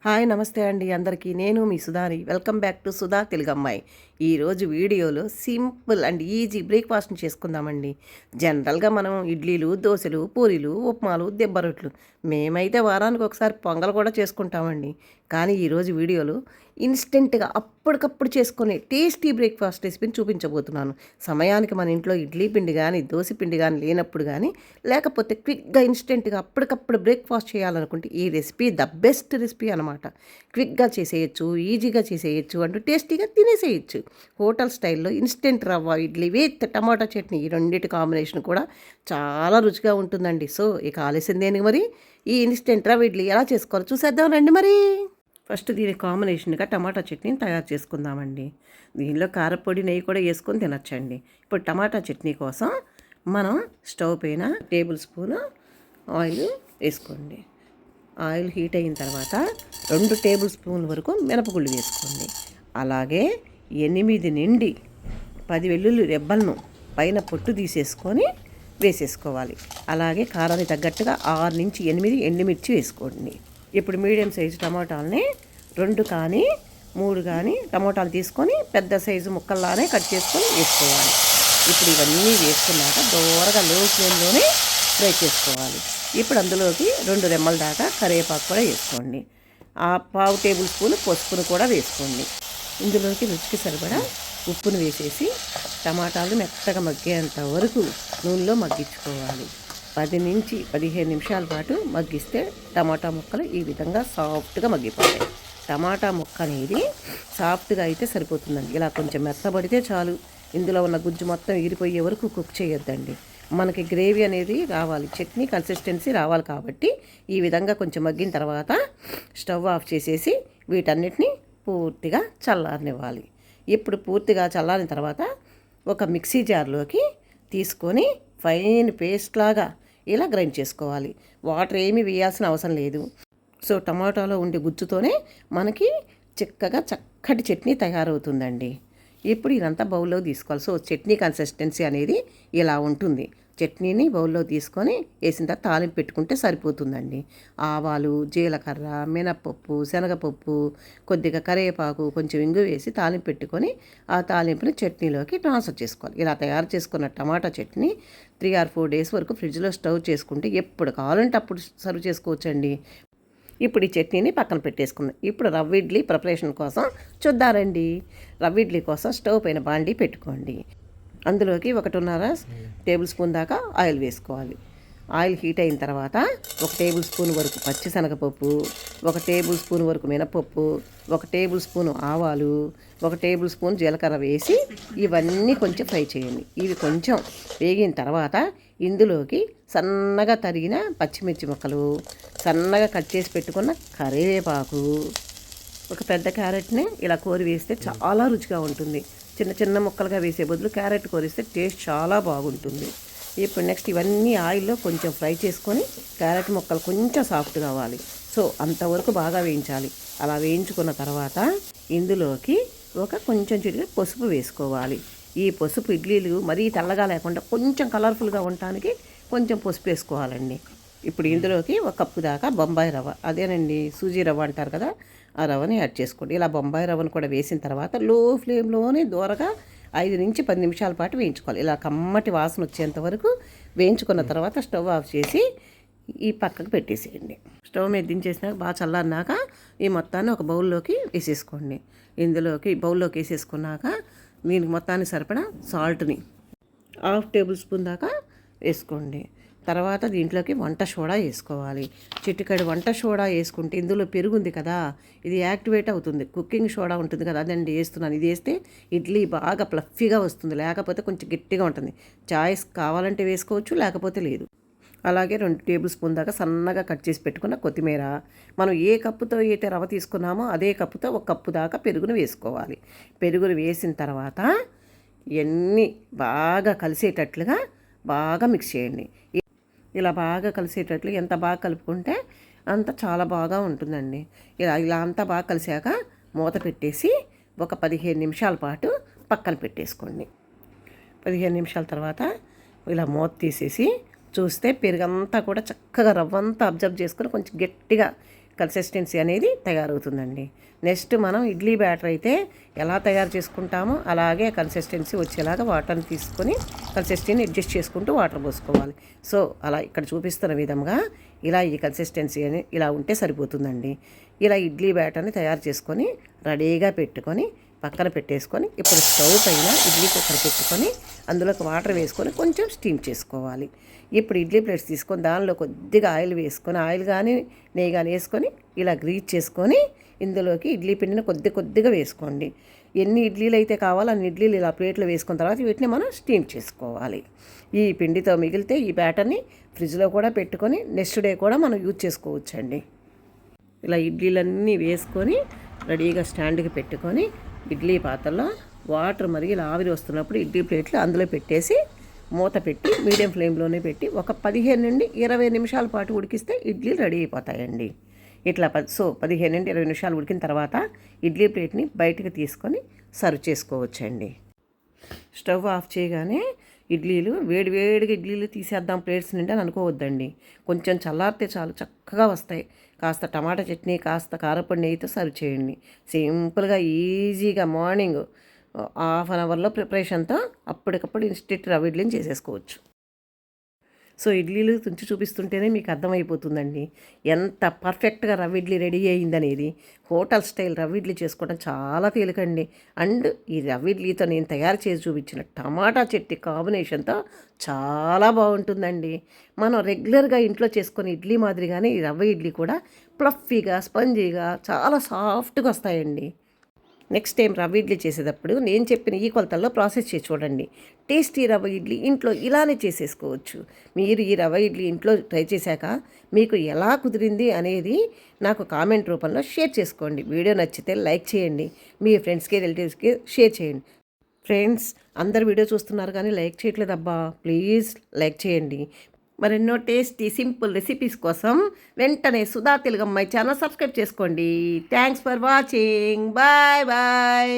Hi నమస్తే అండి అందరికీ. నేను మీ సుధాని. వెల్కమ్ బ్యాక్ టు సుధా తెలుగమ్మాయి. ఈరోజు వీడియోలో సింపుల్ అండ్ ఈజీ బ్రేక్ఫాస్ట్ని చేసుకుందామండి. జనరల్గా మనం ఇడ్లీలు, దోశలు, పూరీలు, ఉప్మాలు, దెబ్బ రొట్లు, మేమైతే వారానికి ఒకసారి పొంగల్ కూడా చేసుకుంటామండి. కానీ ఈరోజు వీడియోలో ఇన్స్టెంట్గా అప్పటికప్పుడు చేసుకునే టేస్టీ బ్రేక్ఫాస్ట్ రెసిపీని చూపించబోతున్నాను. సమయానికి మన ఇంట్లో ఇడ్లీ పిండి కానీ దోశ పిండి కానీ లేనప్పుడు కానీ, లేకపోతే క్విక్గా ఇన్స్టెంట్గా అప్పటికప్పుడు బ్రేక్ఫాస్ట్ చేయాలనుకుంటే ఈ రెసిపీ ద బెస్ట్ రెసిపీ అనమాట. క్విక్గా చేసేయచ్చు, ఈజీగా చేసేయచ్చు, అంటూ టేస్టీగా తినేసేయచ్చు. హోటల్ స్టైల్లో ఇన్స్టెంట్ రవ్వ ఇడ్లీ విత్ టమాటా చట్నీ, ఈ రెండింటి కాంబినేషన్ కూడా చాలా రుచిగా ఉంటుందండి. సో ఇక ఆలస్యం దేనికి మరి, ఈ ఇన్స్టెంట్ రవ్వ ఇడ్లీ ఎలా చేసుకోవాలో చూసేద్దాం రండి మరి. ఫస్ట్ దీని కాంబినేషన్గా టమాటా చట్నీని తయారు చేసుకుందామండి. దీనిలో కారపొడి, నెయ్యి కూడా వేసుకొని తినచ్చండి. ఇప్పుడు టమాటా చట్నీ కోసం మనం స్టవ్ పైన టేబుల్ స్పూన్ ఆయిల్ వేసుకోండి. ఆయిల్ హీట్ అయిన తర్వాత 2 టేబుల్ స్పూన్ల వరకు మినపగుళ్ళు వేసుకోండి. అలాగే 8 నుండి 10 వెల్లుల్లి రెబ్బలను పైన పొట్టు తీసేసుకొని వేసేసుకోవాలి. అలాగే కారానికి తగ్గట్టుగా 6 నుంచి 8 ఎండుమిర్చి వేసుకోండి. ఇప్పుడు మీడియం సైజు టమాటాలని 2 కానీ 3 కానీ టమాటాలు తీసుకొని పెద్ద సైజు ముక్కల్లానే కట్ చేసుకొని వేసుకోవాలి. ఇప్పుడు ఇవన్నీ వేసుకున్నాక దూరగా లో ఫ్లేమ్లోనే ఫ్రై చేసుకోవాలి. ఇప్పుడు అందులోకి 2 రెమ్మల దాకా కరివేపాకు కూడా వేసుకోండి. ఆ 1/2 టేబుల్ స్పూన్ పసుపును కూడా వేసుకోండి. ఇందులోకి రుచికి సరిపడా ఉప్పును వేసేసి టమాటాలు మెత్తగా మగ్గేంత వరకు నూనెలో మగ్గించుకోవాలి. 10 నుంచి 15 నిమిషాల పాటు మగ్గిస్తే టమాటా ముక్కలు ఈ విధంగా సాఫ్ట్గా మగ్గిపోతాయి. టమాటా ముక్క అనేది సాఫ్ట్గా అయితే సరిపోతుందండి. ఇలా కొంచెం మెత్తబడితే చాలు. ఇందులో ఉన్న గుజ్జు మొత్తం ఎగిరిపోయే వరకు కుక్ చేయొద్దండి. మనకి గ్రేవీ అనేది రావాలి, చట్నీ కన్సిస్టెన్సీ రావాలి. కాబట్టి ఈ విధంగా కొంచెం మగ్గిన తర్వాత స్టవ్ ఆఫ్ చేసేసి వీటన్నిటిని పూర్తిగా చల్లారనివ్వాలి. ఇప్పుడు పూర్తిగా చల్లారిన తర్వాత ఒక మిక్సీ జార్లోకి తీసుకొని ఫైన్ పేస్ట్ లాగా ఇలా గ్రైండ్ చేసుకోవాలి. వాటర్ ఏమీ వేయాల్సిన అవసరం లేదు. సో టమాటాలో ఉండే గుజ్జుతోనే మనకి చిక్కగా చక్కటి చట్నీ తయారవుతుందండి. ఇప్పుడు ఇదంతా బౌల్లో తీసుకోవాలి. సో చట్నీ కన్సిస్టెన్సీ అనేది ఇలా ఉంటుంది. చట్నీని బౌల్లో తీసుకొని వేసిన తర్వాత తాలింపు పెట్టుకుంటే సరిపోతుందండి. ఆవాలు, జీలకర్ర, మినపప్పు, శనగపప్పు, కొద్దిగా కరివేపాకు, కొంచెం ఇంగు వేసి తాలింపు పెట్టుకొని ఆ తాలింపుని చట్నీలోకి ట్రాన్స్ఫర్ చేసుకోవాలి. ఇలా తయారు చేసుకున్న టమాటా చట్నీ 3 or 4 డేస్ వరకు ఫ్రిడ్జ్లో స్టోర్ చేసుకుంటే ఎప్పుడు కావాలంటే అప్పుడు సర్వ్ చేసుకోవచ్చండి. ఇప్పుడు ఈ చట్నీని పక్కన పెట్టేసుకుందాం. ఇప్పుడు రవ్వ ఇడ్లీ ప్రిపరేషన్ కోసం చూద్దారండి. రవ్వ ఇడ్లీ కోసం స్టవ్ పైన బాండీ పెట్టుకోండి. అందులోకి 1.5 టేబుల్ స్పూన్ దాకా ఆయిల్ వేసుకోవాలి. ఆయిల్ హీట్ అయిన తర్వాత 1 టేబుల్ స్పూన్ వరకు పచ్చిశనగపప్పు, 1 టేబుల్ స్పూన్ వరకు మినపప్పు, 1 టేబుల్ స్పూన్ ఆవాలు, 1 టేబుల్ స్పూన్ జీలకర్ర వేసి ఇవన్నీ కొంచెం ఫ్రై చేయండి. ఇవి కొంచెం వేగిన తర్వాత ఇందులోకి సన్నగా తరిగిన పచ్చిమిర్చి ముక్కలు, సన్నగా కట్ చేసి పెట్టుకున్న కరివేపాకు, ఒక పెద్ద క్యారెట్ని ఇలా కోరి వేస్తే చాలా రుచిగా ఉంటుంది. చిన్న చిన్న ముక్కలుగా వేసే బదులు క్యారెట్ కోరిస్తే టేస్ట్ చాలా బాగుంటుంది. ఇప్పుడు నెక్స్ట్ ఇవన్నీ ఆయిల్లో కొంచెం ఫ్రై చేసుకొని క్యారెట్ ముక్కలు కొంచెం సాఫ్ట్ కావాలి. సో అంతవరకు బాగా వేయించాలి. అలా వేయించుకున్న తర్వాత ఇందులోకి కొంచెం చిటికెడు పసుపు వేసుకోవాలి. ఈ పసుపు ఇడ్లీలు మరీ తెల్లగా లేకుండా కొంచెం కలర్ఫుల్గా ఉండటానికి కొంచెం పసుపు వేసుకోవాలండి. ఇప్పుడు ఇందులోకి 1 కప్పు దాకా బొంబాయి రవ్వ, అదేనండి సూజీ రవ్వ అంటారు కదా, ఆ రవ్వని యాడ్ చేసుకోండి. ఇలా బొంబాయి రవ్వను కూడా వేసిన తర్వాత లో ఫ్లేమ్లోనే దూరగా 5 నుంచి 10 నిమిషాల పాటు వేయించుకోవాలి. ఇలా కమ్మటి వాసన వచ్చేంత వరకు వేయించుకున్న తర్వాత స్టవ్ ఆఫ్ చేసి ఈ పక్కకు పెట్టేసేయండి. స్టవ్ మీద దించేసినాక బాగా చల్లారినాక ఈ మొత్తాన్ని ఒక బౌల్లోకి వేసేసుకోండి. ఇందులోకి బౌల్లోకి వేసేసుకున్నాక దీనికి మొత్తానికి సరిపడా సాల్ట్ని 1/2 టేబుల్ స్పూన్ దాకా వేసుకోండి. తర్వాత దీంట్లోకి వంట సోడా వేసుకోవాలి. చిటికెడు వంట సోడా వేసుకుంటే ఇందులో పెరుగు ఉంది కదా, ఇది యాక్టివేట్ అవుతుంది. కుకింగ్ సోడా ఉంటుంది కదా, అదండి వేస్తున్నాను. ఇది వేస్తే ఇడ్లీ బాగా ఫ్లఫీగా వస్తుంది, లేకపోతే కొంచెం గట్టిగా ఉంటుంది. చాయిస్ కావాలంటే వేసుకోవచ్చు, లేకపోతే లేదు. అలాగే 2 టేబుల్ స్పూన్ దాకా సన్నగా కట్ చేసి పెట్టుకున్న కొత్తిమీర, మనం ఏ కప్పుతో అయితే రవ్వ తీసుకున్నామో అదే కప్పుతో 1 కప్పు దాకా పెరుగును వేసుకోవాలి. పెరుగును వేసిన తర్వాత ఇవన్నీ బాగా కలిసేటట్లుగా బాగా మిక్స్ చేయండి. ఇలా బాగా కలిసేటట్లు ఎంత బాగా కలుపుకుంటే అంత చాలా బాగా ఉంటుందండి. ఇలా అంతా బాగా కలిసాక మూత పెట్టేసి ఒక 15 నిమిషాల పాటు పక్కన పెట్టేసుకోండి. 15 నిమిషాల తర్వాత ఇలా మూత తీసేసి చూస్తే పెరుగంతా కూడా చక్కగా రవ్వంతా అబ్జర్వ్ చేసుకొని కొంచెం గట్టిగా కన్సిస్టెన్సీ అనేది తయారవుతుందండి. నెక్స్ట్ మనం ఇడ్లీ బ్యాటర్ అయితే ఎలా తయారు చేసుకుంటామో అలాగే కన్సిస్టెన్సీ వచ్చేలాగా వాటర్ని తీసుకొని కన్సిస్టెన్సీని అడ్జస్ట్ చేసుకుంటూ వాటర్ పోసుకోవాలి. సో అలా ఇక్కడ చూపిస్తున్న విధంగా ఇలా ఈ కన్సిస్టెన్సీ అని ఇలా ఉంటే సరిపోతుందండి. ఇలా ఇడ్లీ బ్యాటర్ని తయారు చేసుకొని రెడీగా పెట్టుకొని పక్కన పెట్టేసుకొని ఇప్పుడు స్టవ్ పైన ఇడ్లీ కుక్కర్ పెట్టుకొని అందులోకి వాటర్ వేసుకొని కొంచెం స్టీమ్ చేసుకోవాలి. ఇప్పుడు ఇడ్లీ ప్లేట్స్ తీసుకొని దానిలో కొద్దిగా ఆయిల్ వేసుకొని ఆయిల్ కానీ నెయ్యి కానీ వేసుకొని ఇలా గ్రీజ్ చేసుకొని ఇందులోకి ఇడ్లీ పిండిని కొద్దిగా వేసుకోండి. ఎన్ని ఇడ్లీలు అయితే కావాలో అన్ని ఇడ్లీలు ఇలా ప్లేట్లో వేసుకున్న తర్వాత వీటిని మనం స్టీమ్ చేసుకోవాలి. ఈ పిండితో మిగిలితే ఈ బ్యాటర్ని ఫ్రిడ్జ్లో కూడా పెట్టుకొని నెక్స్ట్ డే కూడా మనం యూజ్ చేసుకోవచ్చండి. ఇలా ఇడ్లీలన్నీ వేసుకొని రెడీగా స్టాండ్కి పెట్టుకొని ఇడ్లీ పాత్రలో వాటర్ మరిగి ఇలా ఆవిరి వస్తున్నప్పుడు ఇడ్లీ ప్లేట్లు అందులో పెట్టేసి మూత పెట్టి మీడియం ఫ్లేమ్లోనే పెట్టి ఒక 15 నుండి 20 నిమిషాల పాటు ఉడికిస్తే ఇడ్లీలు రెడీ అయిపోతాయండి. ఇట్లా 15 నుండి 20 నిమిషాలు ఉడికిన తర్వాత ఇడ్లీ ప్లేట్ని బయటకు తీసుకొని సర్వ్ చేసుకోవచ్చండి. స్టవ్ ఆఫ్ చేయగానే వేడివేడిగా ఇడ్లీలు తీసేద్దాం ప్లేట్స్ నుండి అని అనుకోవద్దండి. కొంచెం చల్లారితే చాలు చక్కగా వస్తాయి. కాస్త టమాటా చట్నీ కాస్త కారపొడి నెయ్యితో సర్వ్ చేయండి. సింపుల్గా ఈజీగా మార్నింగ్ హాఫ్ అన్ అవర్లో ప్రిపరేషన్తో అప్పటికప్పుడు ఇన్స్టెంట్ రవ్వ ఇడ్లీని చేసేసుకోవచ్చు. సో ఇడ్లీలు తుంచి చూపిస్తుంటేనే మీకు అర్థమైపోతుందండి ఎంత పర్ఫెక్ట్గా రవ్వ ఇడ్లీ రెడీ అయ్యిందనేది. హోటల్ స్టైల్ రవ్వ ఇడ్లీ చేసుకోవడం చాలా తేలికండి. అండ్ ఈ రవ్వ ఇడ్లీతో నేను తయారు చేసి చూపించిన టమాటా చట్నీ కాంబినేషన్తో చాలా బాగుంటుందండి. మనం రెగ్యులర్గా ఇంట్లో చేసుకునే ఇడ్లీ మాదిరిగానే ఈ రవ్వ ఇడ్లీ కూడా ప్లఫీగా స్పంజీగా చాలా సాఫ్ట్గా వస్తాయండి. నెక్స్ట్ టైం రవ్వ ఇడ్లీ చేసేటప్పుడు నేను చెప్పిన ఈ కొలతల్లో ప్రాసెస్ చేసి చూడండి. టేస్టీ రవ్వ ఇడ్లీ ఇంట్లో ఇలానే చేసేసుకోవచ్చు. మీరు ఈ రవ్వ ఇడ్లీ ఇంట్లో ట్రై చేశాక మీకు ఎలా కుదిరింది అనేది నాకు కామెంట్ రూపంలో షేర్ చేసుకోండి. వీడియో నచ్చితే లైక్ చేయండి, మీ ఫ్రెండ్స్కి రిలేటివ్స్కి షేర్ చేయండి. ఫ్రెండ్స్ అందరు వీడియో చూస్తున్నారు కానీ లైక్ చేయట్లేదు అబ్బా, ప్లీజ్ లైక్ చేయండి. మరెన్నో టేస్టీ సింపుల్ రెసిపీస్ కోసం వెంటనే సుధా తెలుగమ్మాయి ఛానల్ సబ్స్క్రైబ్ చేసుకోండి. Thanks for watching. Bye bye.